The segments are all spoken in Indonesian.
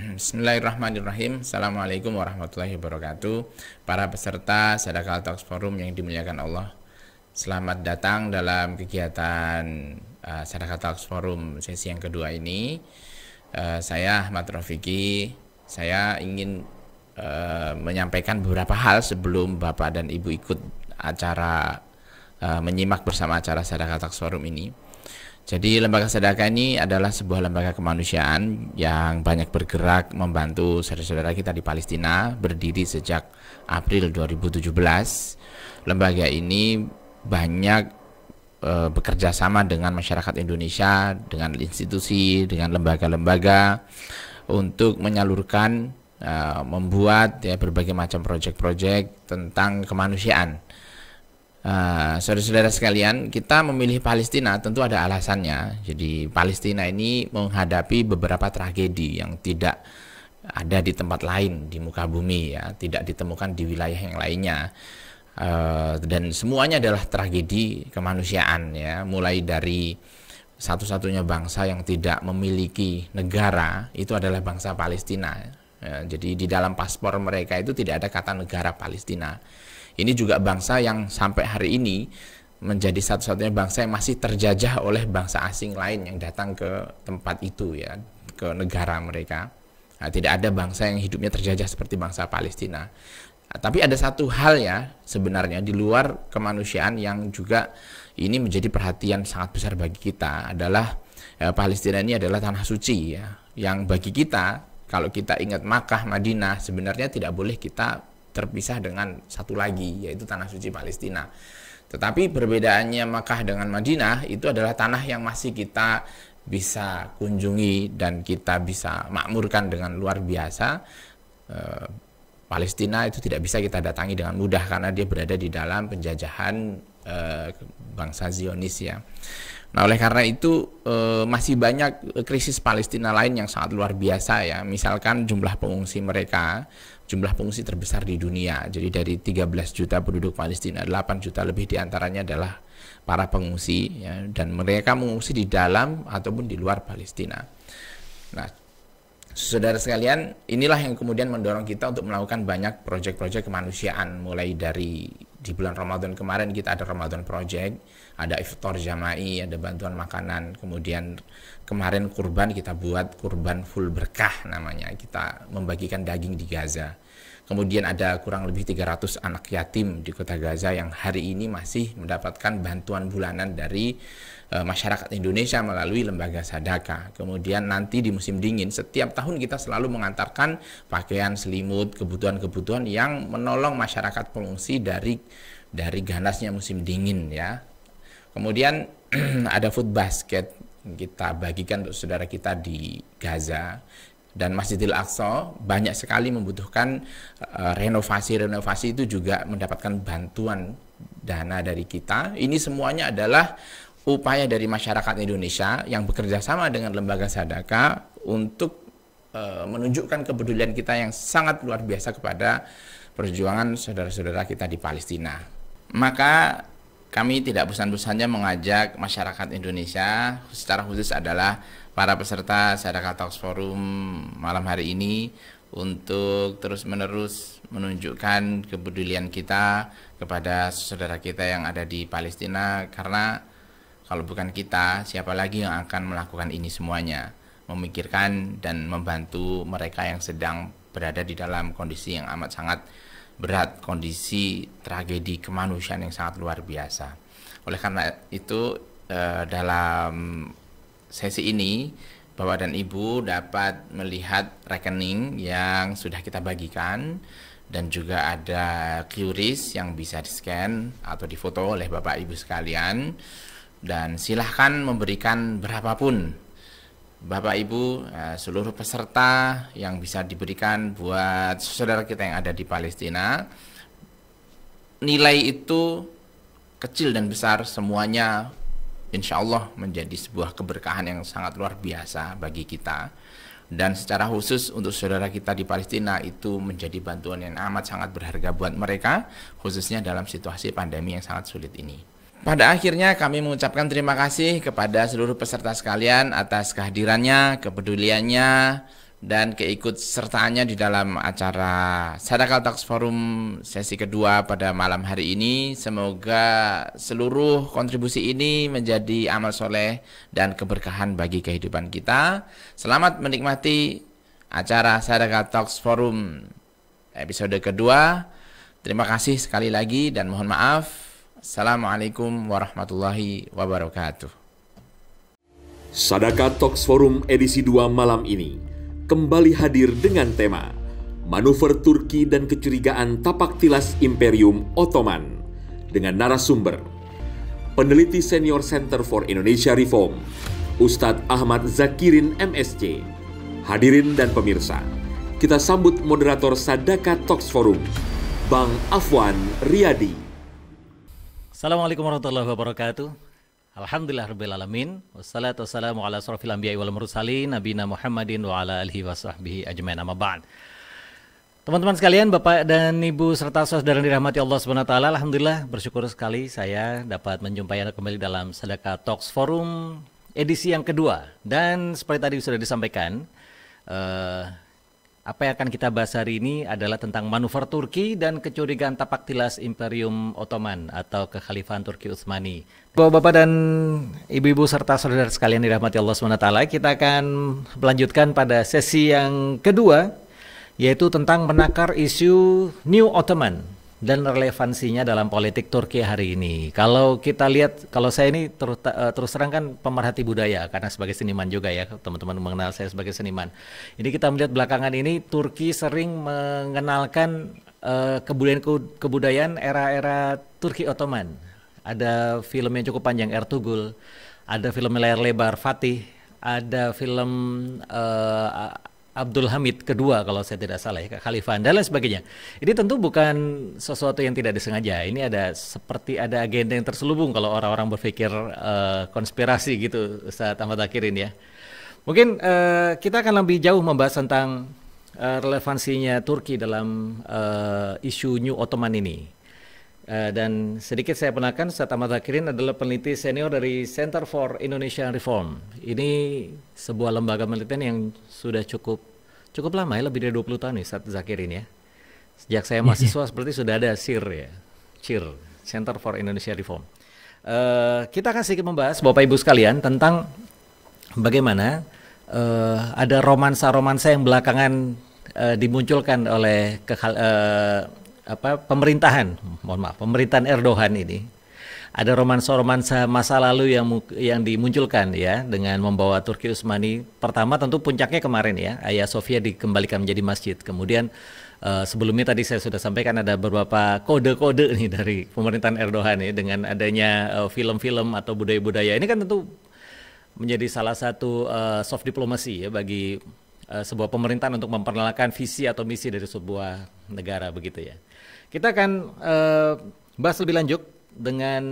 Bismillahirrahmanirrahim. Assalamualaikum warahmatullahi wabarakatuh. Para peserta Sadaqah Talks Forum yang dimuliakan Allah, selamat datang dalam kegiatan Sadaqah Talks Forum sesi yang kedua ini. Saya Ahmad Rafiki. Saya ingin menyampaikan beberapa hal sebelum Bapak dan Ibu ikut acara menyimak bersama acara Sadaqah Talks Forum ini. Jadi lembaga sedekah ini adalah sebuah lembaga kemanusiaan yang banyak bergerak membantu saudara-saudara kita di Palestina, berdiri sejak April 2017. Lembaga ini banyak bekerja sama dengan masyarakat Indonesia, dengan institusi, dengan lembaga-lembaga untuk menyalurkan, membuat berbagai macam proyek-proyek tentang kemanusiaan. Saudara-saudara sekalian, kita memilih Palestina tentu ada alasannya. Jadi Palestina ini menghadapi beberapa tragedi yang tidak ada di tempat lain di muka bumi, ya, tidak ditemukan di wilayah yang lainnya. Dan semuanya adalah tragedi kemanusiaan, ya, mulai dari satu-satunya bangsa yang tidak memiliki negara itu adalah bangsa Palestina. Jadi di dalam paspor mereka itu tidak ada kata negara Palestina. Ini juga bangsa yang sampai hari ini menjadi satu-satunya bangsa yang masih terjajah oleh bangsa asing lain yang datang ke tempat itu, ya, ke negara mereka. Nah, tidak ada bangsa yang hidupnya terjajah seperti bangsa Palestina. Nah, tapi ada satu hal, ya, sebenarnya di luar kemanusiaan yang juga ini menjadi perhatian sangat besar bagi kita adalah Palestina ini adalah tanah suci, ya, yang bagi kita kalau kita ingat Makkah, Madinah, sebenarnya tidak boleh kita terpisah dengan satu lagi, yaitu tanah suci Palestina. Tetapi perbedaannya Makkah dengan Madinah itu adalah tanah yang masih kita bisa kunjungi dan kita bisa makmurkan dengan luar biasa. Palestina itu tidak bisa kita datangi dengan mudah karena dia berada di dalam penjajahan bangsa Zionis, ya. Nah, oleh karena itu masih banyak krisis Palestina lain yang sangat luar biasa, ya. Misalkan jumlah pengungsi mereka, jumlah pengungsi terbesar di dunia. Jadi dari 13 juta penduduk Palestina, 8 juta lebih diantaranya adalah para pengungsi, ya, dan mereka mengungsi di dalam ataupun di luar Palestina. Nah, saudara sekalian, inilah yang kemudian mendorong kita untuk melakukan banyak proyek-proyek kemanusiaan. Mulai dari di bulan Ramadan kemarin kita ada Ramadan Project, ada iftar jama'i, ada bantuan makanan. Kemudian kemarin kurban kita buat kurban full berkah namanya. Kita membagikan daging di Gaza. Kemudian ada kurang lebih 300 anak yatim di kota Gaza yang hari ini masih mendapatkan bantuan bulanan dari masyarakat Indonesia melalui lembaga Sadaqah. Kemudian nanti di musim dingin setiap tahun kita selalu mengantarkan pakaian, selimut, kebutuhan-kebutuhan yang menolong masyarakat pengungsi dari ganasnya musim dingin, ya. Kemudian ada food basket kita bagikan untuk saudara kita di Gaza. Dan Masjidil Aqsa banyak sekali membutuhkan renovasi itu juga mendapatkan bantuan dana dari kita. Ini semuanya adalah upaya dari masyarakat Indonesia yang bekerja sama dengan lembaga Sadaqah untuk menunjukkan kepedulian kita yang sangat luar biasa kepada perjuangan saudara-saudara kita di Palestina. Maka kami tidak bosan-bosannya mengajak masyarakat Indonesia, secara khusus adalah para peserta Sadaqah Talks Forum malam hari ini, untuk terus-menerus menunjukkan kepedulian kita kepada saudara kita yang ada di Palestina. Karena kalau bukan kita, siapa lagi yang akan melakukan ini semuanya, memikirkan dan membantu mereka yang sedang berada di dalam kondisi yang amat sangat berat, kondisi tragedi kemanusiaan yang sangat luar biasa. Oleh karena itu dalam sesi ini Bapak dan Ibu dapat melihat rekening yang sudah kita bagikan, dan juga ada QRIS yang bisa di-scan atau difoto oleh Bapak Ibu sekalian, dan silahkan memberikan berapapun Bapak Ibu, seluruh peserta yang bisa diberikan buat saudara kita yang ada di Palestina. Nilai itu kecil dan besar semuanya insya Allah menjadi sebuah keberkahan yang sangat luar biasa bagi kita. Dan secara khusus untuk saudara kita di Palestina itu menjadi bantuan yang amat sangat berharga buat mereka, khususnya dalam situasi pandemi yang sangat sulit ini. Pada akhirnya kami mengucapkan terima kasih kepada seluruh peserta sekalian atas kehadirannya, kepeduliannya, dan keikut sertaannya di dalam acara Sadaqah Talks Forum sesi kedua pada malam hari ini. Semoga seluruh kontribusi ini menjadi amal soleh dan keberkahan bagi kehidupan kita. Selamat menikmati acara Sadaqah Talks Forum episode kedua. Terima kasih sekali lagi dan mohon maaf. Assalamualaikum warahmatullahi wabarakatuh. Sadaqah Talks Forum edisi 2 malam ini kembali hadir dengan tema Manuver Turki dan Kecurigaan Tapak Tilas Imperium Ottoman dengan narasumber peneliti senior Center for Indonesia Reform Ustadz Ahmad Zakirin MSc. Hadirin dan pemirsa, kita sambut moderator Sadaqah Talks Forum, Bang Afwan Riyadi. Assalamualaikum warahmatullahi wabarakatuh. Alhamdulillah rabbil alamin. Wassalatu wassalamu ala asrofil anbiya'i wal mursalin nabiyina Muhammadin wa ala alihi wa sahbihi ajmain, amma ba'd. Teman-teman sekalian, Bapak dan Ibu serta saudara yang dirahmati Allah Subhanahu wa taala, alhamdulillah bersyukur sekali saya dapat menjumpai Anda kembali dalam Sadaqah Talks Forum edisi yang kedua. Dan seperti tadi sudah disampaikan, apa yang akan kita bahas hari ini adalah tentang manuver Turki dan kecurigaan tapak tilas Imperium Ottoman atau Kekhalifahan Turki Utsmani. Bapak-bapak dan ibu-ibu serta saudara sekalian dirahmati Allah SWT, kita akan melanjutkan pada sesi yang kedua, yaitu tentang menakar isu New Ottoman dan relevansinya dalam politik Turki hari ini. Kalau kita lihat, kalau saya ini terus terang kan pemerhati budaya, karena sebagai seniman juga ya, teman-teman mengenal saya sebagai seniman. Ini kita melihat belakangan ini Turki sering mengenalkan kebudayaan era-era Turki Ottoman. Ada film yang cukup panjang, Ertugrul, ada film layar lebar Fatih, ada film Abdul Hamid kedua kalau saya tidak salah ya, Kekhalifahan dan lain sebagainya. Ini tentu bukan sesuatu yang tidak disengaja. Ini ada seperti ada agenda yang terselubung kalau orang-orang berpikir konspirasi gitu, Ustaz Ahmad Zakirin ya. Mungkin kita akan lebih jauh membahas tentang relevansinya Turki dalam isu New Ottoman ini. Dan sedikit saya perkenalkan, Ustaz Ahmad Zakirin adalah peneliti senior dari Center for Indonesian Reform. Ini sebuah lembaga penelitian yang sudah cukup lama ya, lebih dari 20 tahun nih Ustaz Zakirin ya. Sejak saya mahasiswa seperti sudah ada CIR ya, CIR, Center for Indonesian Reform. Kita akan sedikit membahas Bapak Ibu sekalian tentang bagaimana ada romansa-romansa yang belakangan dimunculkan oleh pemerintahan Erdogan ini. Ada romansa-romansa masa lalu yang dimunculkan ya, dengan membawa Turki Utsmani. Pertama tentu puncaknya kemarin ya, Hagia Sophia dikembalikan menjadi masjid. Kemudian sebelumnya tadi saya sudah sampaikan ada beberapa kode-kode nih dari pemerintahan Erdogan ya, dengan adanya film-film atau budaya-budaya. Ini kan tentu menjadi salah satu soft diplomacy ya bagi sebuah pemerintahan untuk memperkenalkan visi atau misi dari sebuah negara begitu ya. Kita akan bahas lebih lanjut dengan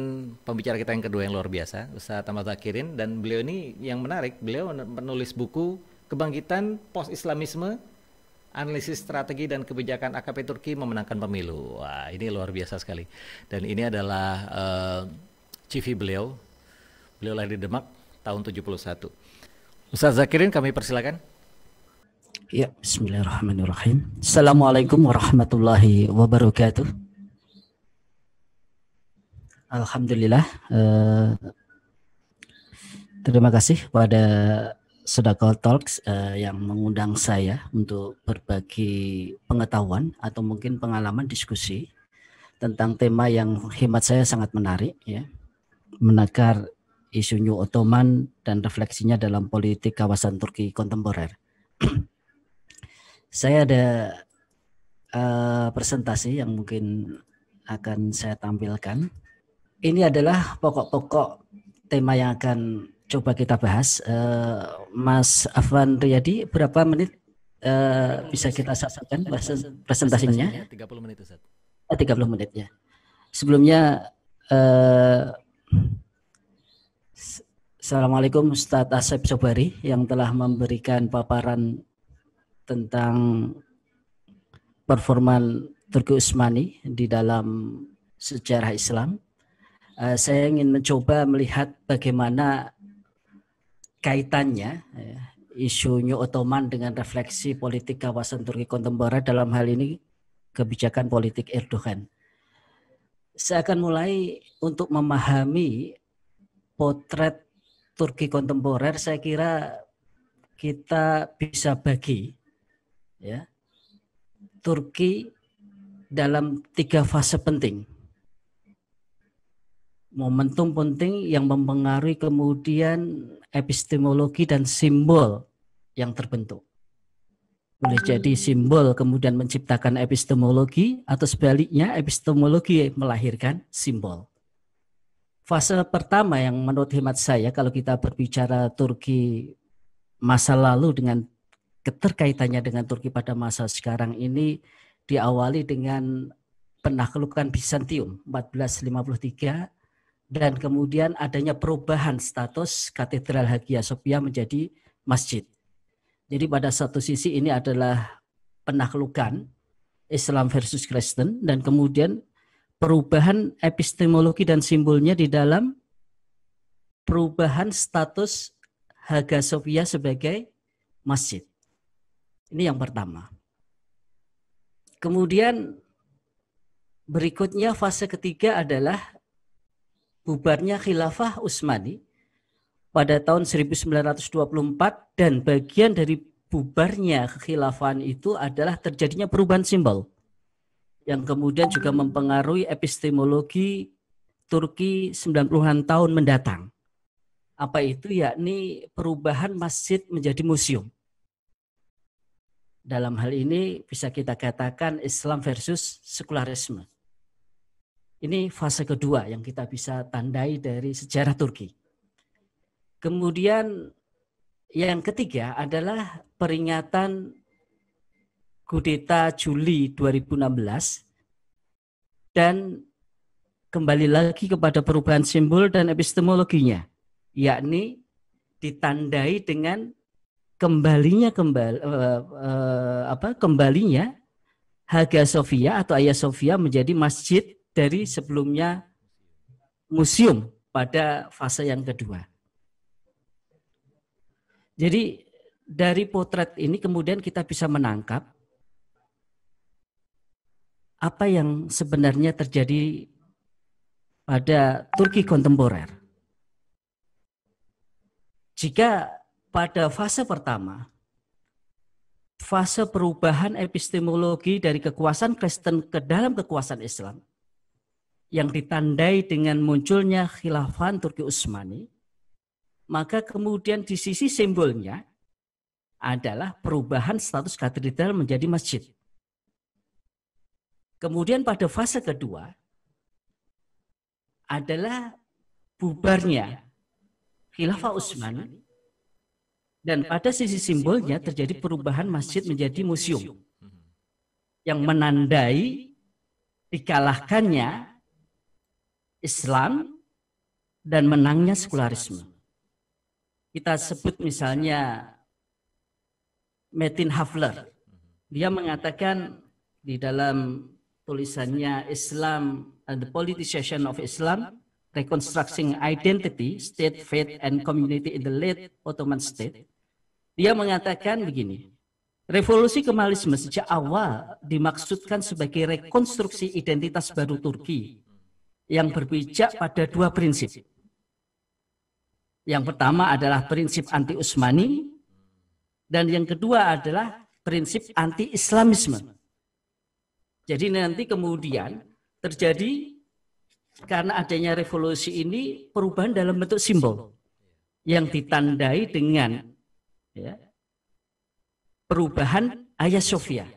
pembicara kita yang kedua yang luar biasa, Ustaz Ahmad Zakirin, dan beliau ini yang menarik, beliau menulis buku Kebangkitan Post-Islamisme, Analisis Strategi dan Kebijakan AKP Turki Memenangkan Pemilu. Wah, ini luar biasa sekali. Dan ini adalah CV beliau. Beliau lahir di Demak tahun 71. Ustaz Zakirin, kami persilakan. Ya, bismillahirrahmanirrahim. Assalamualaikum warahmatullahi wabarakatuh. Alhamdulillah. Terima kasih kepada Sadaqah Talks yang mengundang saya untuk berbagi pengetahuan atau mungkin pengalaman diskusi tentang tema yang hemat saya sangat menarik ya. Menakar isu New Ottoman dan refleksinya dalam politik kawasan Turki kontemporer. Saya ada presentasi yang mungkin akan saya tampilkan. Ini adalah pokok-pokok tema yang akan coba kita bahas. Mas Afwan Riyadi, berapa menit bisa kita sampaikan presentasinya? 30 menit Ustaz. 30 menit ya. Sebelumnya Assalamualaikum Ustadz Asep Sobari yang telah memberikan paparan tentang performan Turki Utsmani di dalam sejarah Islam. Saya ingin mencoba melihat bagaimana kaitannya isu New Ottoman dengan refleksi politik kawasan Turki kontemporer, dalam hal ini kebijakan politik Erdogan. Saya akan mulai untuk memahami potret Turki kontemporer. Saya kira kita bisa bagi ya Turki dalam 3 fase penting. Momentum penting yang mempengaruhi kemudian epistemologi dan simbol yang terbentuk. Boleh jadi simbol kemudian menciptakan epistemologi, atau sebaliknya epistemologi melahirkan simbol. Fase pertama yang menurut hemat saya, kalau kita berbicara Turki masa lalu dengan keterkaitannya dengan Turki pada masa sekarang ini, diawali dengan penaklukan Bizantium 1453, dan kemudian adanya perubahan status Katedral Hagia Sophia menjadi masjid. Jadi pada satu sisi ini adalah penaklukan Islam versus Kristen, dan kemudian perubahan epistemologi dan simbolnya di dalam perubahan status Hagia Sophia sebagai masjid. Ini yang pertama. Kemudian berikutnya fase ketiga adalah bubarnya Khilafah Utsmani pada tahun 1924, dan bagian dari bubarnya kekhilafahan itu adalah terjadinya perubahan simbol yang kemudian juga mempengaruhi epistemologi Turki 90-an tahun mendatang. Apa itu? Yakni perubahan masjid menjadi museum. Dalam hal ini bisa kita katakan Islam versus sekularisme. Ini fase kedua yang kita bisa tandai dari sejarah Turki. Kemudian yang ketiga adalah peringatan kudeta Juli 2016, dan kembali lagi kepada perubahan simbol dan epistemologinya, yakni ditandai dengan kembalinya Hagia Sophia atau Hagia Sophia menjadi masjid dari sebelumnya museum pada fase yang kedua. Jadi dari potret ini kemudian kita bisa menangkap apa yang sebenarnya terjadi pada Turki kontemporer. Jika pada fase pertama, fase perubahan epistemologi dari kekuasaan Kristen ke dalam kekuasaan Islam, yang ditandai dengan munculnya khilafah Turki Utsmani, maka kemudian di sisi simbolnya adalah perubahan status katedral menjadi masjid. Kemudian pada fase kedua adalah bubarnya khilafah Utsmani, dan pada sisi simbolnya terjadi perubahan masjid menjadi museum yang menandai dikalahkannya Islam dan menangnya sekularisme. Kita sebut misalnya Metin Hafler. Dia mengatakan di dalam tulisannya Islam and the Politicization of Islam, Reconstructing Identity, State, Faith, and Community in the Late Ottoman State. Dia mengatakan begini, revolusi Kemalisme sejak awal dimaksudkan sebagai rekonstruksi identitas baru Turki yang berpijak pada 2 prinsip. Yang pertama adalah prinsip anti-Utsmani, dan yang kedua adalah prinsip anti-Islamisme. Jadi nanti kemudian terjadi karena adanya revolusi ini perubahan dalam bentuk simbol yang ditandai dengan perubahan Hagia Sophia.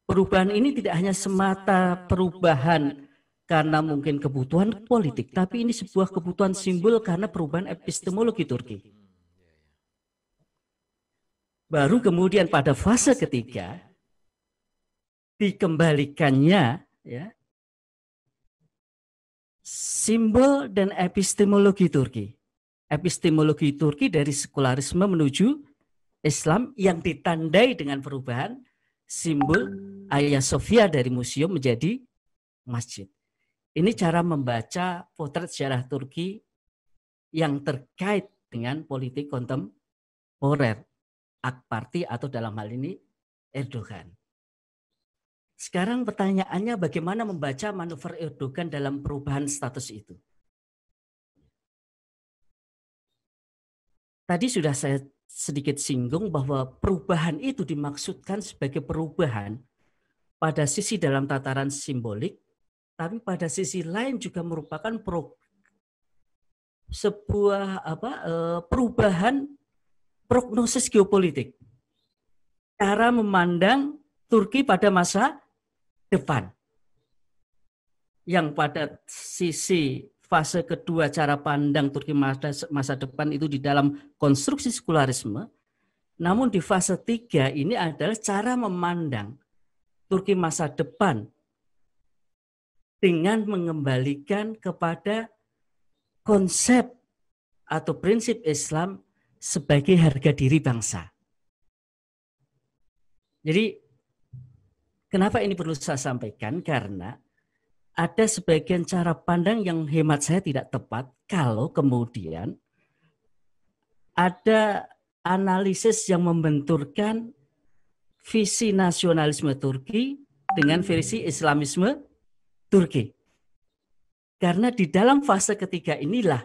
Perubahan ini tidak hanya semata perubahan karena mungkin kebutuhan politik, tapi ini sebuah kebutuhan simbol karena perubahan epistemologi Turki. Baru kemudian pada fase ketiga dikembalikannya simbol dan epistemologi Turki. Epistemologi Turki dari sekularisme menuju Islam yang ditandai dengan perubahan simbol Hagia Sophia dari museum menjadi masjid. Ini cara membaca potret sejarah Turki yang terkait dengan politik kontemporer. kontemporer AK Party atau dalam hal ini Erdogan. Sekarang pertanyaannya bagaimana membaca manuver Erdogan dalam perubahan status itu? Tadi sudah saya sedikit singgung bahwa perubahan itu dimaksudkan sebagai perubahan pada sisi dalam tataran simbolik, tapi pada sisi lain juga merupakan sebuah perubahan prognosis geopolitik. Cara memandang Turki pada masa depan. Yang pada sisi fase kedua cara pandang Turki masa depan itu di dalam konstruksi sekularisme. Namun di fase 3 ini adalah cara memandang Turki masa depan dengan mengembalikan kepada konsep atau prinsip Islam sebagai harga diri bangsa. Jadi kenapa ini perlu saya sampaikan? Karena ada sebagian cara pandang yang hemat saya tidak tepat kalau kemudian ada analisis yang membenturkan visi nasionalisme Turki dengan visi Islamisme Turki. Karena di dalam fase ketiga inilah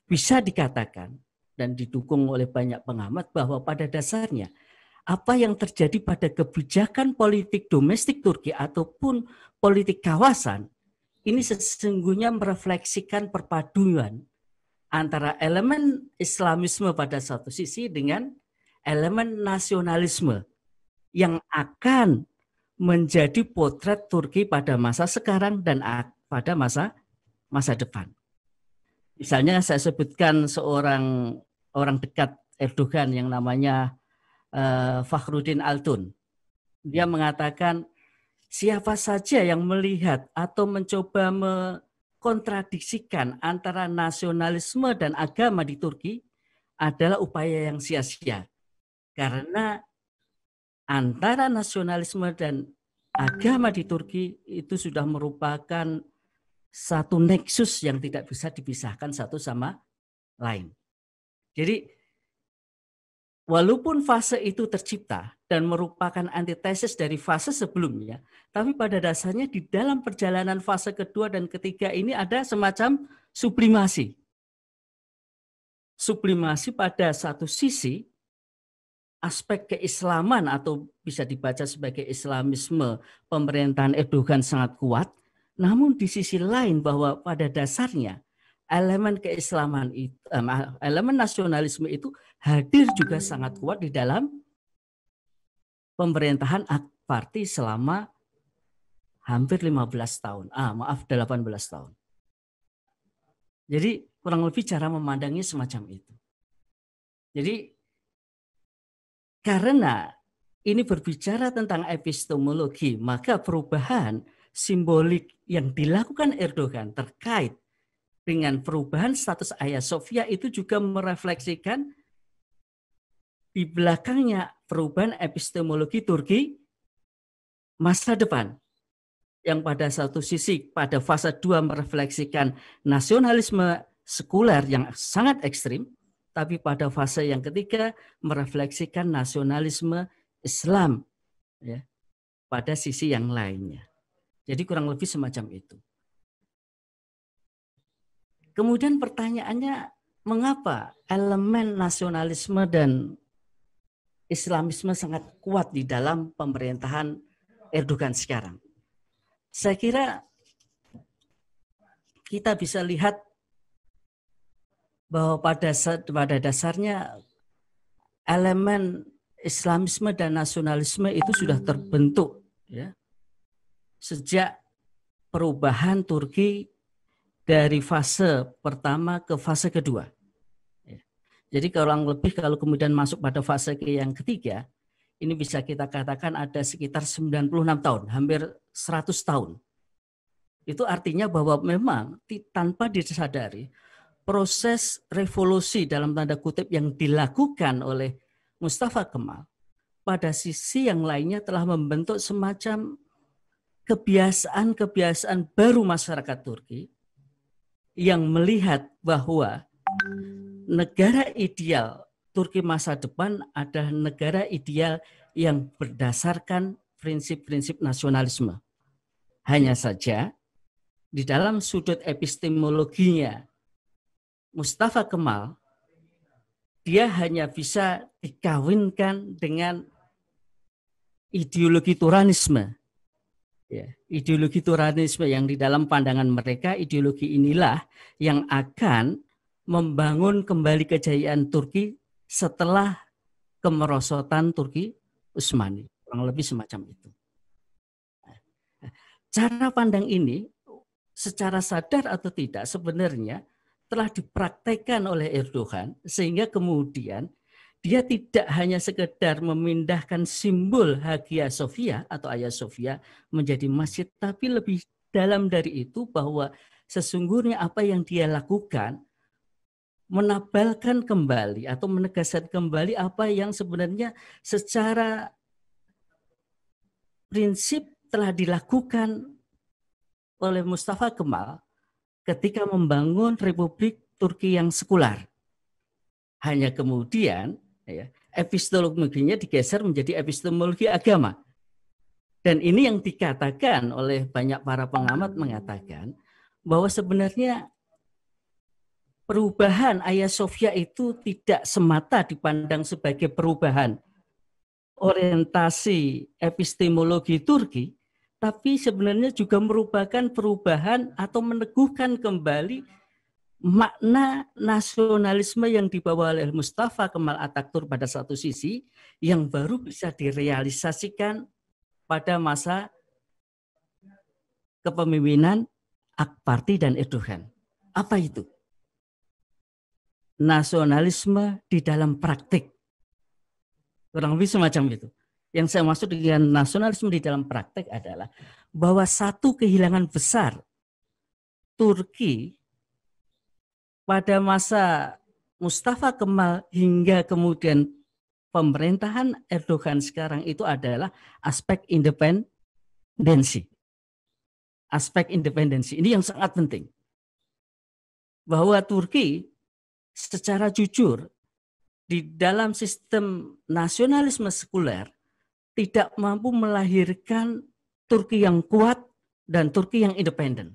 bisa dikatakan dan didukung oleh banyak pengamat bahwa pada dasarnya apa yang terjadi pada kebijakan politik domestik Turki ataupun politik kawasan ini sesungguhnya merefleksikan perpaduan antara elemen Islamisme pada satu sisi dengan elemen nasionalisme yang akan menjadi potret Turki pada masa sekarang dan pada masa depan. Misalnya saya sebutkan seorang orang dekat Erdogan yang namanya Fakhruddin Altun. Dia mengatakan siapa saja yang melihat atau mencoba mengkontradiksikan antara nasionalisme dan agama di Turki adalah upaya yang sia-sia. Karena antara nasionalisme dan agama di Turki itu sudah merupakan satu nexus yang tidak bisa dipisahkan satu sama lain. Jadi walaupun fase itu tercipta dan merupakan antitesis dari fase sebelumnya, tapi pada dasarnya di dalam perjalanan fase kedua dan ketiga ini ada semacam sublimasi. Sublimasi pada satu sisi aspek keislaman atau bisa dibaca sebagai Islamisme pemerintahan Erdogan sangat kuat, namun di sisi lain bahwa pada dasarnya elemen keislaman itu, elemen nasionalisme itu hadir juga sangat kuat di dalam pemerintahan AK Party selama hampir 18 tahun. 18 tahun. Jadi kurang lebih cara memandangnya semacam itu. Jadi karena ini berbicara tentang epistemologi, maka perubahan simbolik yang dilakukan Erdogan terkait dengan perubahan status Hagia Sophia itu juga merefleksikan di belakangnya perubahan epistemologi Turki masa depan. Yang pada satu sisi pada fase 2 merefleksikan nasionalisme sekuler yang sangat ekstrim, tapi pada fase yang ketiga merefleksikan nasionalisme Islam ya, pada sisi yang lainnya. Jadi kurang lebih semacam itu. Kemudian pertanyaannya, mengapa elemen nasionalisme dan Islamisme sangat kuat di dalam pemerintahan Erdogan sekarang? Saya kira kita bisa lihat bahwa pada dasarnya elemen Islamisme dan nasionalisme itu sudah terbentuk ya, sejak perubahan Turki dari fase pertama ke fase kedua. Jadi kurang lebih kalau kemudian masuk pada fase yang ketiga, ini bisa kita katakan ada sekitar 96 tahun, hampir 100 tahun. Itu artinya bahwa memang tanpa disadari, proses revolusi dalam tanda kutip yang dilakukan oleh Mustafa Kemal, pada sisi yang lainnya telah membentuk semacam kebiasaan-kebiasaan baru masyarakat Turki, yang melihat bahwa negara ideal Turki masa depan adalah negara ideal yang berdasarkan prinsip-prinsip nasionalisme. Hanya saja di dalam sudut epistemologinya Mustafa Kemal, dia hanya bisa dikawinkan dengan ideologi Turanisme. Ya, ideologi Turanisme yang di dalam pandangan mereka, ideologi inilah yang akan membangun kembali kejayaan Turki setelah kemerosotan Turki Utsmani. Kurang lebih semacam itu. Cara pandang ini secara sadar atau tidak sebenarnya telah dipraktekkan oleh Erdogan, sehingga kemudian dia tidak hanya sekedar memindahkan simbol Hagia Sophia atau Hagia Sophia menjadi masjid, tapi lebih dalam dari itu bahwa sesungguhnya apa yang dia lakukan menabalkan kembali atau menegaskan kembali apa yang sebenarnya secara prinsip telah dilakukan oleh Mustafa Kemal ketika membangun Republik Turki yang sekular. Hanya kemudian epistemologinya digeser menjadi epistemologi agama. Dan ini yang dikatakan oleh banyak para pengamat mengatakan bahwa sebenarnya perubahan Hagia Sophia itu tidak semata dipandang sebagai perubahan orientasi epistemologi Turki, tapi sebenarnya juga merupakan perubahan atau meneguhkan kembali makna nasionalisme yang dibawa oleh Mustafa Kemal Atatürk pada satu sisi, yang baru bisa direalisasikan pada masa kepemimpinan Akparti dan Erdogan. Apa itu? Nasionalisme di dalam praktik. Kurang lebih semacam itu. Yang saya maksud dengan nasionalisme di dalam praktek adalah bahwa satu kehilangan besar Turki pada masa Mustafa Kemal hingga kemudian pemerintahan Erdogan sekarang itu adalah aspek independensi. Aspek independensi ini yang sangat penting. Bahwa Turki secara jujur di dalam sistem nasionalisme sekuler tidak mampu melahirkan Turki yang kuat dan Turki yang independen.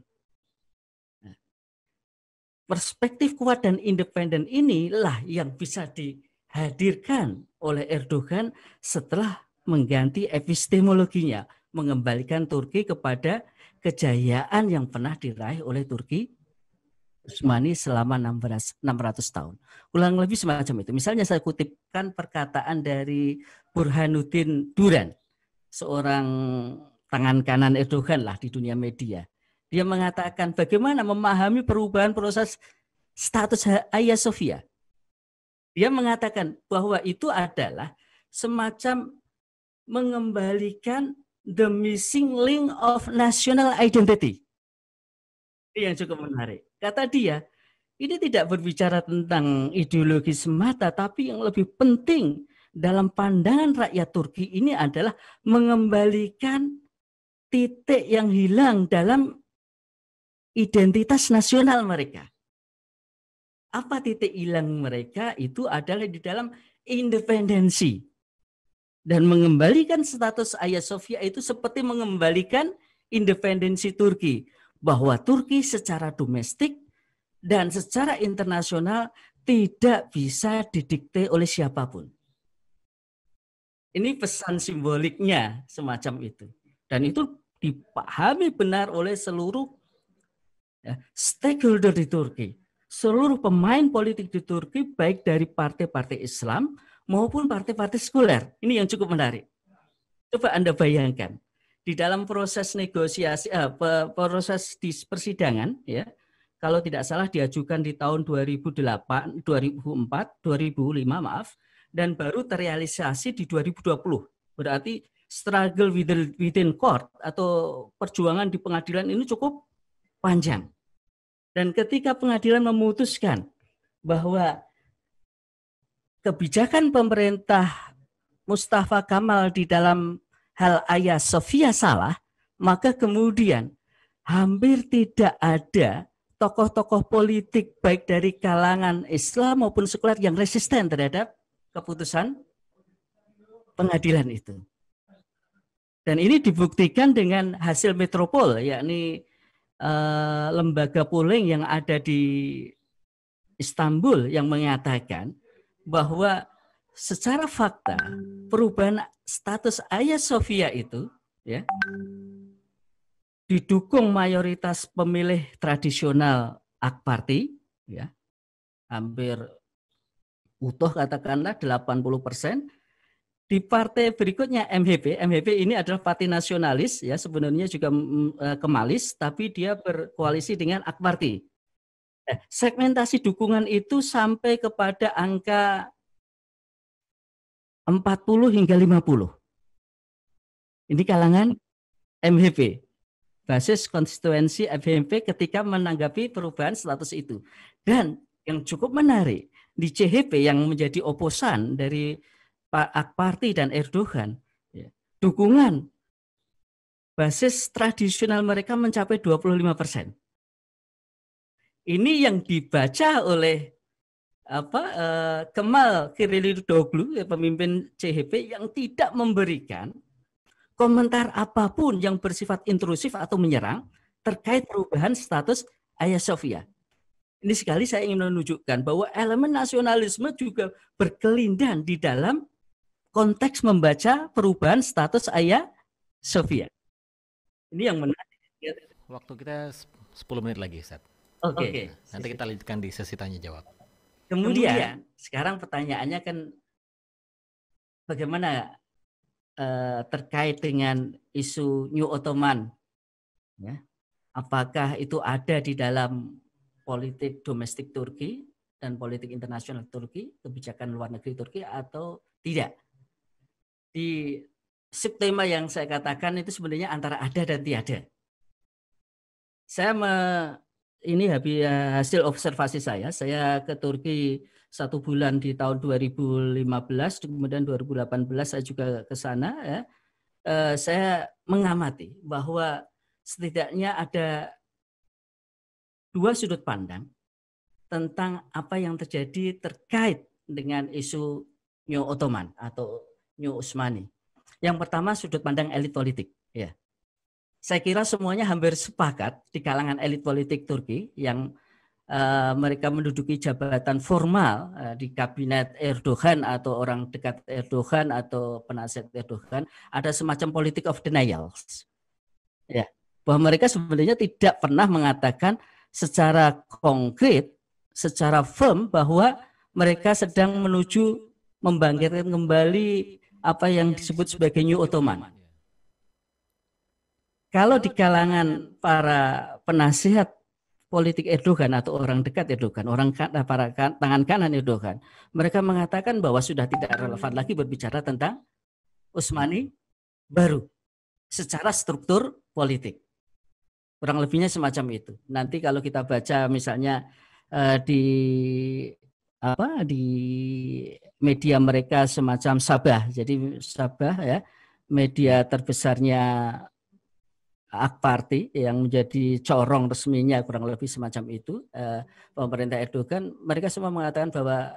Perspektif kuat dan independen inilah yang bisa dihadirkan oleh Erdogan setelah mengganti epistemologinya, mengembalikan Turki kepada kejayaan yang pernah diraih oleh Turki Utsmani selama 600 tahun. Ulang lebih semacam itu. Misalnya saya kutipkan perkataan dari Burhanuddin Duran, seorang tangan kanan Erdogan lah di dunia media. Dia mengatakan bagaimana memahami perubahan proses status Hagia Sophia. Dia mengatakan bahwa itu adalah semacam mengembalikan the missing link of national identity. Ini yang cukup menarik. Kata dia, ini tidak berbicara tentang ideologi semata, tapi yang lebih penting dalam pandangan rakyat Turki ini adalah mengembalikan titik yang hilang dalam identitas nasional mereka. Apa titik hilang mereka? Itu adalah di dalam independensi. Dan mengembalikan status Hagia Sophia itu seperti mengembalikan independensi Turki. Bahwa Turki secara domestik dan secara internasional tidak bisa didikte oleh siapapun. Ini pesan simboliknya semacam itu. Dan itu dipahami benar oleh seluruh stakeholder di Turki. Seluruh pemain politik di Turki, baik dari partai-partai Islam maupun partai-partai sekuler. Ini yang cukup menarik. Coba Anda bayangkan. Di dalam proses negosiasi, proses di persidangan, ya, kalau tidak salah diajukan di tahun 2004, 2005 maaf, dan baru terrealisasi di 2020. Berarti struggle within court atau perjuangan di pengadilan ini cukup panjang. Dan ketika pengadilan memutuskan bahwa kebijakan pemerintah Mustafa Kemal di dalam hal Hagia Sophia salah, maka kemudian hampir tidak ada tokoh-tokoh politik baik dari kalangan Islam maupun sekuler yang resisten terhadap keputusan pengadilan itu. Dan ini dibuktikan dengan hasil metropol, yakni lembaga polling yang ada di Istanbul yang mengatakan bahwa secara fakta perubahan status Hagia Sophia itu ya didukung mayoritas pemilih tradisional Akparti, ya hampir utuh katakanlah 80%. Di partai berikutnya MHP ini adalah partai nasionalis, ya sebenarnya juga Kemalis, tapi dia berkoalisi dengan Akparti. Segmentasi dukungan itu sampai kepada angka 40 hingga 50. Ini kalangan MHP. Basis konstituensi FHP ketika menanggapi perubahan status itu. Dan yang cukup menarik, di CHP yang menjadi oposan dari Pak Akparti dan Erdogan, ya, dukungan basis tradisional mereka mencapai 25%. Ini yang dibaca oleh Kemal Kılıçdaroğlu, pemimpin CHP, yang tidak memberikan komentar apapun yang bersifat intrusif atau menyerang terkait perubahan status Hagia Sophia. Ini sekali saya ingin menunjukkan bahwa elemen nasionalisme juga berkelindan di dalam konteks membaca perubahan status Hagia Sophia. Ini yang menarik. Waktu kita 10 menit lagi, Ustaz. Oke. Nanti kita lanjutkan di sesi tanya jawab. Kemudian sekarang pertanyaannya kan bagaimana terkait dengan isu New Ottoman, ya, apakah itu ada di dalam politik domestik Turki dan politik internasional Turki, kebijakan luar negeri Turki atau tidak? Di subtema yang saya katakan itu sebenarnya antara ada dan tiada. Saya ini hasil observasi saya ke Turki 1 bulan di tahun 2015, kemudian 2018 saya juga ke sana, ya. Saya mengamati bahwa setidaknya ada 2 sudut pandang tentang apa yang terjadi terkait dengan isu New Ottoman atau New Utsmani. Yang pertama sudut pandang elit politik, ya. Saya kira semuanya hampir sepakat di kalangan elit politik Turki yang mereka menduduki jabatan formal di kabinet Erdogan atau orang dekat Erdogan atau penasihat Erdogan, ada semacam politik of denial, ya, bahwa mereka sebenarnya tidak pernah mengatakan secara konkret, secara firm bahwa mereka sedang menuju membangkitkan kembali apa yang disebut sebagai New Ottoman. Kalau di kalangan para penasihat politik Erdogan atau orang dekat Erdogan, para tangan kanan Erdogan, mereka mengatakan bahwa sudah tidak relevan lagi berbicara tentang Utsmani baru secara struktur politik. Kurang lebihnya semacam itu. Nanti kalau kita baca misalnya di media mereka semacam Sabah. Jadi Sabah, ya, media terbesarnya Akparti yang menjadi corong resminya kurang lebih semacam itu, pemerintah Erdogan, mereka semua mengatakan bahwa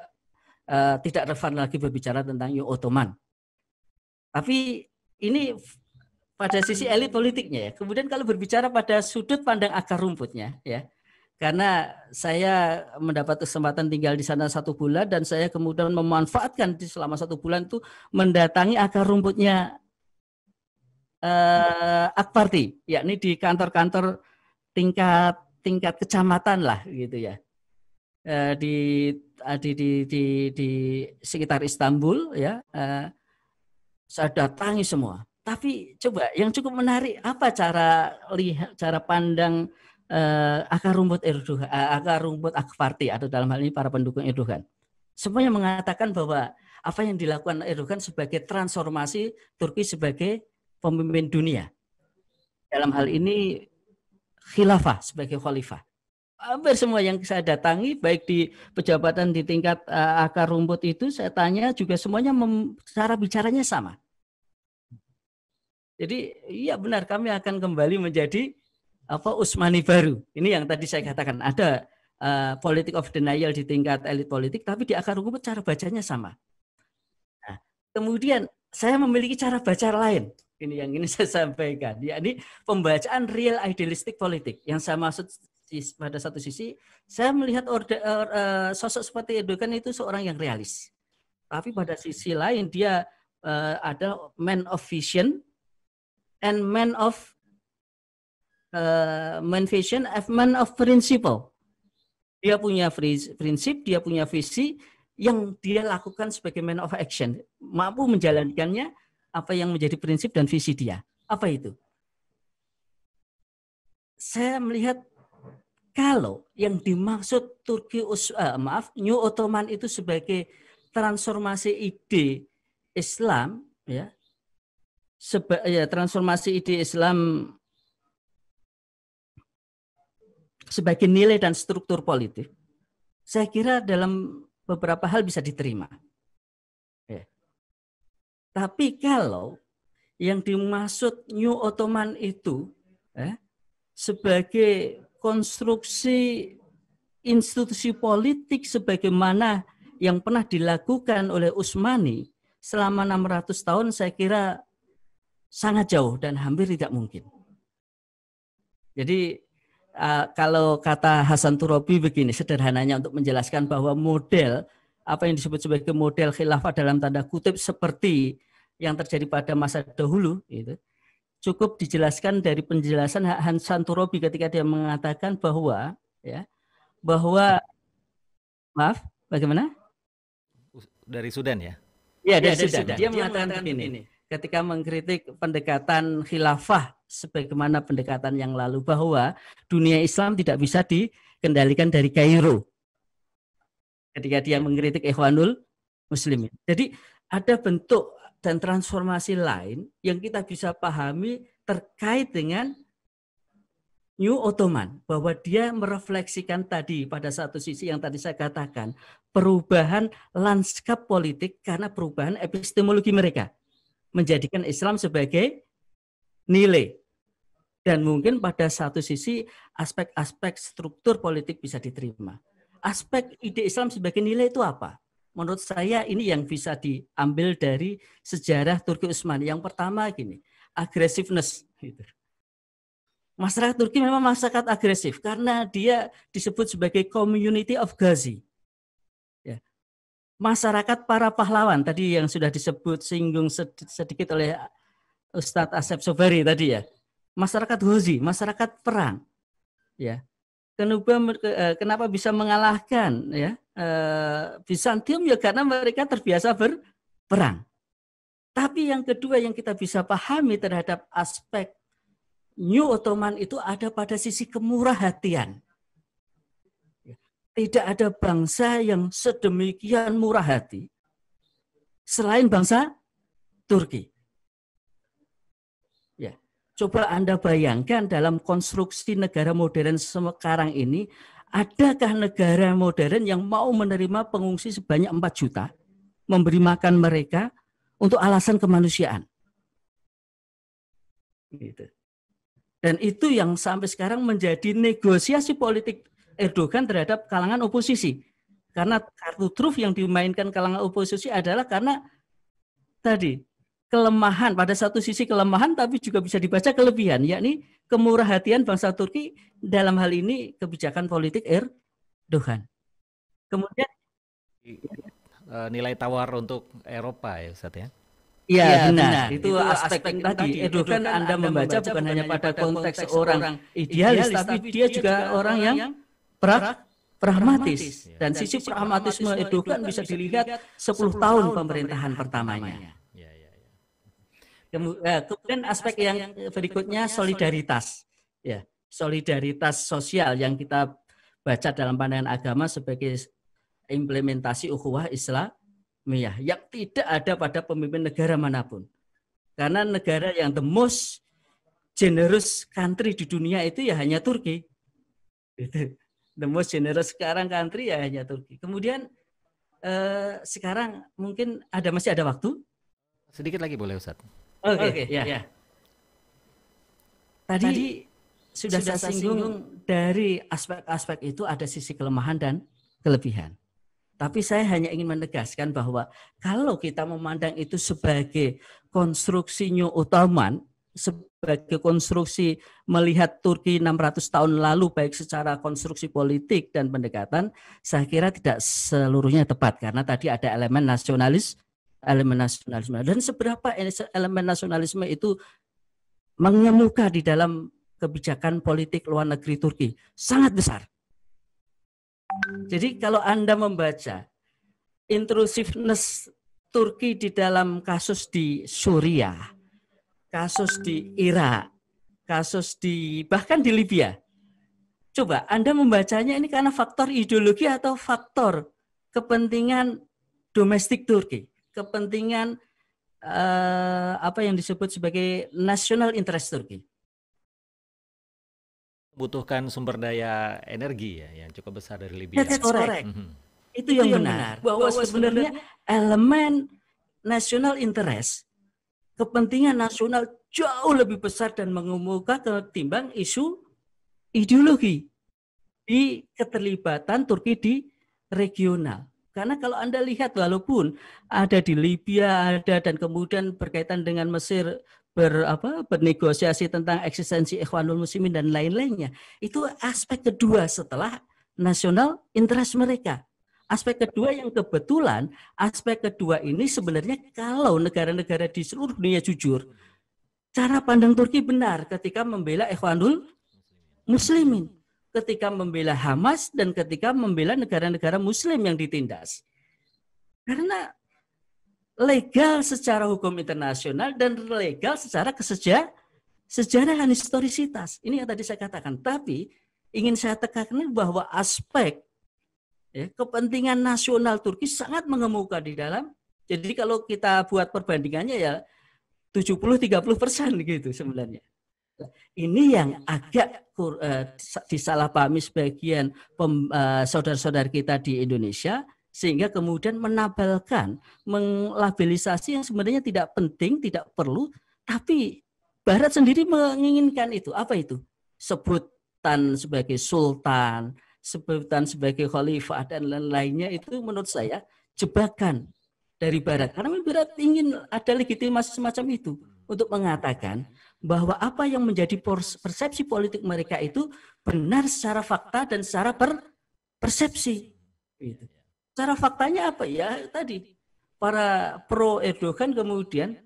tidak relevan lagi berbicara tentang New Ottoman. Tapi ini pada sisi elit politiknya, ya. Kemudian kalau berbicara pada sudut pandang akar rumputnya, ya, karena saya mendapat kesempatan tinggal di sana 1 bulan dan saya kemudian memanfaatkan selama 1 bulan itu mendatangi akar rumputnya Akparti, yakni di kantor-kantor tingkat kecamatan lah gitu, ya, di sekitar Istanbul, ya. Saya datangi semua. Tapi coba yang cukup menarik apa cara pandang akar rumput Erdogan, akar rumput Akparti atau dalam hal ini para pendukung Erdogan. Semuanya mengatakan bahwa apa yang dilakukan Erdogan sebagai transformasi Turki sebagai pemimpin dunia. Dalam hal ini khilafah sebagai khalifah. Hampir semua yang saya datangi, baik di pejabatan di tingkat akar rumput itu, saya tanya juga semuanya cara bicaranya sama. Jadi iya benar, kami akan kembali menjadi Utsmani baru. Ini yang tadi saya katakan, ada politik of denial di tingkat elit politik, tapi di akar rumput cara bacanya sama. Kemudian saya memiliki cara baca lain. Ini yang ini saya sampaikan, yakni pembacaan real idealistik politik. Yang saya maksud pada satu sisi, saya melihat sosok seperti Erdogan itu seorang yang realis. Tapi pada sisi lain dia ada man of vision and man of principle. Dia punya prinsip, dia punya visi yang dia lakukan sebagai man of action, mampu menjalankannya apa yang menjadi prinsip dan visi dia. Apa itu? Saya melihat kalau yang dimaksud New Ottoman itu sebagai transformasi ide Islam, ya, transformasi ide Islam sebagai nilai dan struktur politik, saya kira dalam beberapa hal bisa diterima. Ya. Tapi kalau yang dimaksud New Ottoman itu sebagai konstruksi institusi politik sebagaimana yang pernah dilakukan oleh Utsmani selama 600 tahun, saya kira sangat jauh dan hampir tidak mungkin. Jadi kalau kata Hasan Turabi begini sederhananya untuk menjelaskan bahwa model apa yang disebut sebagai model khilafah dalam tanda kutip seperti yang terjadi pada masa dahulu itu cukup dijelaskan dari penjelasan Hasan Turabi ketika dia mengatakan bahwa maaf, bagaimana? Dari Sudan ya? Ya, dari Sudan. Dia mengatakan begini, ketika mengkritik pendekatan khilafah sebagaimana pendekatan yang lalu, bahwa dunia Islam tidak bisa dikendalikan dari Kairo. Ketika dia mengkritik Ikhwanul Muslimin. Jadi ada bentuk dan transformasi lain yang kita bisa pahami terkait dengan New Ottoman, bahwa dia merefleksikan tadi pada satu sisi yang tadi saya katakan, perubahan lanskap politik karena perubahan epistemologi mereka, menjadikan Islam sebagai nilai. Dan mungkin pada satu sisi aspek-aspek struktur politik bisa diterima. Aspek ide Islam sebagai nilai itu apa? Menurut saya ini yang bisa diambil dari sejarah Turki Utsmani. Yang pertama gini, aggressiveness. Gitu. Masyarakat Turki memang masyarakat agresif karena dia disebut sebagai community of Ghazi. Ya. Masyarakat para pahlawan tadi yang sudah disebut singgung sedikit oleh Ustadz Asep Sobari tadi ya. Masyarakat Ghazi, masyarakat perang. Ya. Kenapa bisa mengalahkan ya Bizantium ya karena mereka terbiasa berperang. Tapi yang kedua yang kita bisa pahami terhadap aspek New Ottoman itu ada pada sisi kemurah hatian. Tidak ada bangsa yang sedemikian murah hati selain bangsa Turki. Ya. Coba Anda bayangkan dalam konstruksi negara modern sekarang ini, adakah negara modern yang mau menerima pengungsi sebanyak 4 juta, memberi makan mereka untuk alasan kemanusiaan? Gitu. Dan itu yang sampai sekarang menjadi negosiasi politik Erdogan terhadap kalangan oposisi. Karena kartu truf yang dimainkan kalangan oposisi adalah karena tadi kelemahan, pada satu sisi kelemahan tapi juga bisa dibaca kelebihan, yakni kemurahhatian bangsa Turki dalam hal ini kebijakan politik Erdogan. Kemudian nilai tawar untuk Eropa ya Ustaz ya? Iya benar. Itu aspek yang tadi. Erdogan Anda membaca bukan hanya pada konteks orang idealis, tapi dia juga orang yang pragmatis. Dan sisi pragmatisme Erdogan bisa dilihat 10 tahun pemerintahan pertamanya. Kemudian aspek yang berikutnya solidaritas. Ya, solidaritas sosial yang kita baca dalam pandangan agama sebagai implementasi ukhuwah Islamiyah yang tidak ada pada pemimpin negara manapun. Karena negara yang the most generous country di dunia itu ya hanya Turki. The most generous sekarang country ya hanya Turki. Kemudian sekarang mungkin masih ada waktu? Sedikit lagi boleh Ustaz. Oke, ya. Tadi sudah saya singgung dari aspek-aspek itu ada sisi kelemahan dan kelebihan. Tapi saya hanya ingin menegaskan bahwa kalau kita memandang itu sebagai konstruksi New Ottoman, sebagai konstruksi melihat Turki 600 tahun lalu baik secara konstruksi politik dan pendekatan, saya kira tidak seluruhnya tepat karena tadi ada elemen nasionalisme dan seberapa elemen nasionalisme itu mengemuka di dalam kebijakan politik luar negeri Turki sangat besar. Jadi kalau Anda membaca intrusiveness Turki di dalam kasus di Suriah, kasus di Irak, kasus di bahkan di Libya. Coba Anda membacanya ini karena faktor ideologi atau faktor kepentingan domestik Turki, kepentingan apa yang disebut sebagai national interest Turki. Butuhkan sumber daya energi ya yang cukup besar dari Libya. That's correct. Itu yang benar. Bahwa sebenarnya elemen national interest, kepentingan nasional jauh lebih besar dan mengemuka ketimbang isu ideologi di keterlibatan Turki di regional. Karena kalau Anda lihat walaupun ada di Libya ada dan kemudian berkaitan dengan Mesir bernegosiasi tentang eksistensi Ikhwanul Muslimin dan lain-lainnya, itu aspek kedua setelah national interest mereka. Aspek kedua yang kebetulan, aspek kedua ini sebenarnya kalau negara-negara di seluruh dunia jujur, cara pandang Turki benar ketika membela Ikhwanul Muslimin, ketika membela Hamas dan ketika membela negara-negara Muslim yang ditindas. Karena legal secara hukum internasional dan legal secara kesejarahan historisitas. Ini yang tadi saya katakan. Tapi ingin saya tekankan bahwa aspek kepentingan nasional Turki sangat mengemuka di dalam. Jadi kalau kita buat perbandingannya ya 70-30% gitu sebenarnya. Ini yang agak disalahpahami sebagian saudara-saudara kita di Indonesia, sehingga kemudian menabalkan, melabelisasi yang sebenarnya tidak penting, tidak perlu, tapi Barat sendiri menginginkan itu. Apa itu? Sebutan sebagai sultan, sebutan sebagai khalifah dan lain-lainnya itu menurut saya jebakan dari Barat. Karena Barat ingin ada legitimasi semacam itu untuk mengatakan bahwa apa yang menjadi persepsi politik mereka itu benar secara fakta dan secara persepsi. Gitu. Secara faktanya apa ya tadi para pro Erdogan kemudian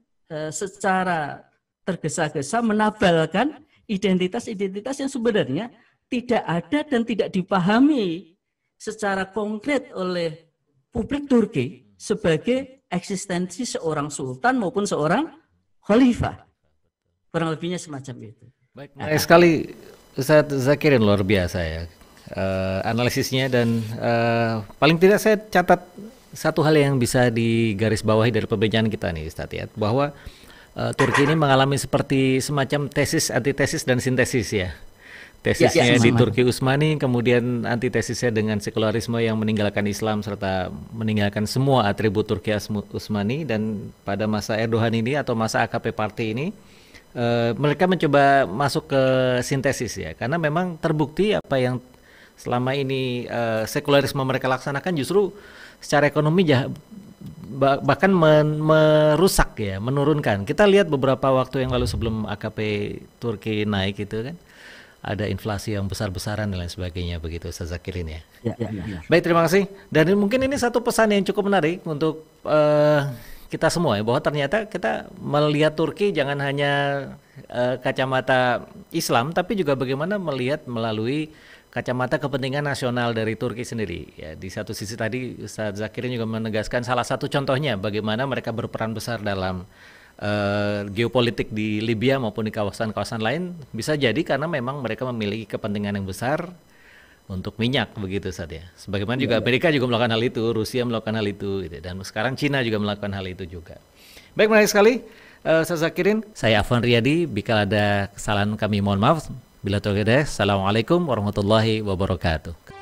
secara tergesa-gesa menabalkan identitas-identitas yang sebenarnya tidak ada dan tidak dipahami secara konkret oleh publik Turki sebagai eksistensi seorang sultan maupun seorang khalifah. Kurang lebihnya semacam itu. Baik, menarik sekali Ustaz Zakirin, luar biasa ya. Analisisnya dan paling tidak saya catat satu hal yang bisa digarisbawahi dari perbincangan kita nih Ustaz ya, bahwa Turki ini mengalami seperti semacam tesis, antitesis dan sintesis ya. Tesisnya di Turki Utsmani, kemudian antitesisnya dengan sekularisme yang meninggalkan Islam serta meninggalkan semua atribut Turki Utsmani, dan pada masa Erdogan ini atau masa AKP Party ini mereka mencoba masuk ke sintesis ya, karena memang terbukti apa yang selama ini sekularisme mereka laksanakan justru secara ekonomi bahkan merusak ya, menurunkan. Kita lihat beberapa waktu yang lalu sebelum AKP Turki naik itu kan, ada inflasi yang besar-besaran dan lain sebagainya begitu Ustaz Zakirin ya. Baik, terima kasih. Dan mungkin ini satu pesan yang cukup menarik untuk kita semua ya, bahwa ternyata kita melihat Turki jangan hanya kacamata Islam, tapi juga bagaimana melihat melalui kacamata kepentingan nasional dari Turki sendiri. Ya, di satu sisi tadi Ustaz Zakirin juga menegaskan salah satu contohnya bagaimana mereka berperan besar dalam geopolitik di Libya maupun di kawasan-kawasan lain, bisa jadi karena memang mereka memiliki kepentingan yang besar untuk minyak begitu Ustaz ya. Sebagaimana juga Amerika juga melakukan hal itu, Rusia melakukan hal itu gitu, dan sekarang Cina juga melakukan hal itu juga. Baik, menarik sekali Ustaz Zakirin. Saya Afwan Riyadi, bila ada kesalahan kami mohon maaf. Bila terjadi, assalamualaikum warahmatullahi wabarakatuh.